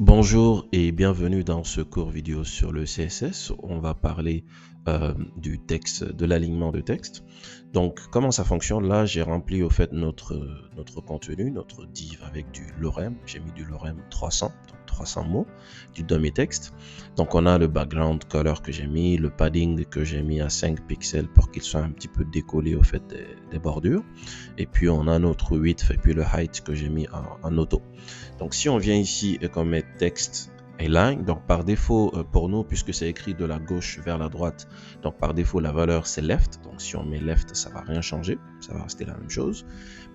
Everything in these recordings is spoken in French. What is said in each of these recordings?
Bonjour et bienvenue dans ce cours vidéo sur le CSS. On va parler du texte, de l'alignement de texte. Donc, comment ça fonctionne? Là, j'ai rempli au fait notre contenu, notre div avec du lorem. J'ai mis du lorem 300, donc 300 mots, du dummy text. Donc, on a le background color que j'ai mis, le padding que j'ai mis à 5 pixels pour qu'il soit un petit peu décollé au fait des bordures. Et puis, on a notre width et puis le height que j'ai mis en auto. Donc, si on vient ici et qu'on met texte et line, donc par défaut pour nous, puisque c'est écrit de la gauche vers la droite, donc par défaut la valeur c'est left. Donc si on met left, ça va rien changer, ça va rester la même chose.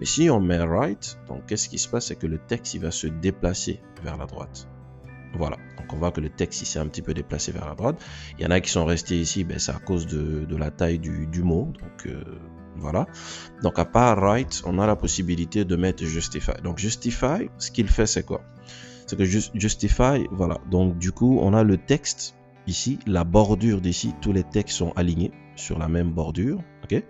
Mais si on met right, donc qu'est-ce qui se passe? C'est que le texte il va se déplacer vers la droite. Voilà, donc on voit que le texte ici est un petit peu déplacé vers la droite. Il y en a qui sont restés ici, ben, c'est à cause de la taille du mot. Donc voilà. Donc à part right, on a la possibilité de mettre justify. Donc justify, ce qu'il fait c'est quoi? C'est que justify, voilà. Donc du coup, on a le texte ici, la bordure d'ici, tous les textes sont alignés sur la même bordure. Ok.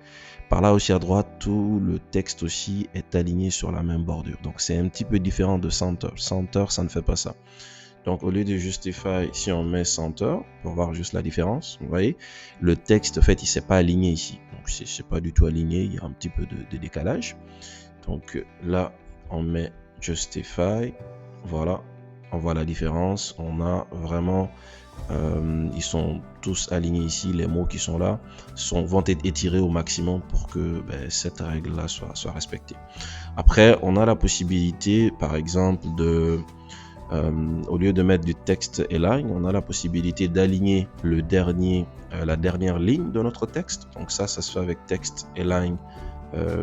Par là aussi à droite, tout le texte aussi est aligné sur la même bordure. Donc c'est un petit peu différent de center. Center, ça ne fait pas ça. Donc, au lieu de justify, si on met center, pour voir juste la différence, vous voyez, le texte, en fait, il ne s'est pas aligné ici. Donc, c'est pas du tout aligné, il y a un petit peu de décalage. Donc, là, on met justify, voilà, on voit la différence. On a vraiment, ils sont tous alignés ici, les mots qui sont là vont être étirés au maximum pour que cette règle-là soit respectée. Après, on a la possibilité, par exemple, au lieu de mettre du texte align, on a la possibilité d'aligner la dernière ligne de notre texte. Donc ça se fait avec texte align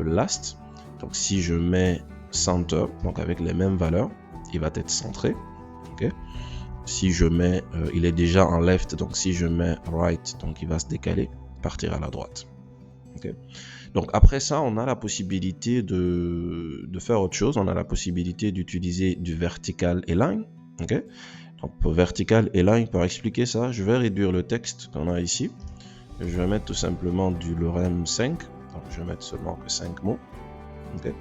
last. Donc si je mets center, donc avec les mêmes valeurs, il va être centré. Okay. Si je mets, il est déjà en left, donc si je mets right, donc il va se décaler, partir à la droite. Okay. Donc après ça, on a la possibilité de faire autre chose. On a la possibilité d'utiliser du vertical align. Okay. Donc pour vertical align, pour expliquer ça, je vais réduire le texte qu'on a ici. Je vais mettre tout simplement du lorem 5. Donc je vais mettre seulement que 5 mots. Okay.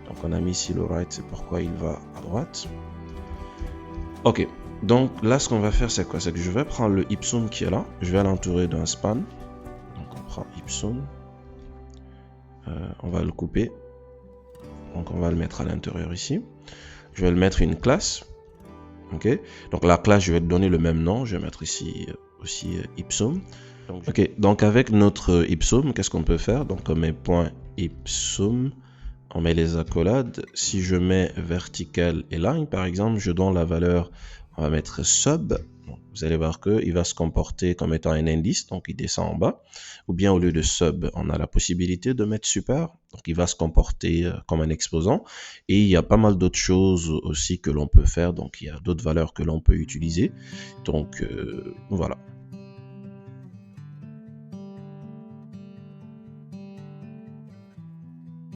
Donc on a mis ici le right, c'est pourquoi il va à droite. Ok. Donc là, ce qu'on va faire, c'est quoi? C'est que je vais prendre le ipsum qui est là. Je vais l'entourer d'un span. Donc on prend ipsum. On va le couper, donc on va le mettre à l'intérieur ici. Je vais le mettre une classe. Ok, donc la classe, je vais te donner le même nom. Je vais mettre ici aussi ipsum. Ok, donc avec notre ipsum, qu'est-ce qu'on peut faire? Donc on met point ipsum, on met les accolades. Si je mets vertical align par exemple, je donne la valeur, on va mettre sub. Vous allez voir qu'il va se comporter comme étant un indice, donc il descend en bas. Ou bien au lieu de sub, on a la possibilité de mettre super, donc il va se comporter comme un exposant. Et il y a pas mal d'autres choses aussi que l'on peut faire, donc il y a d'autres valeurs que l'on peut utiliser. Donc voilà.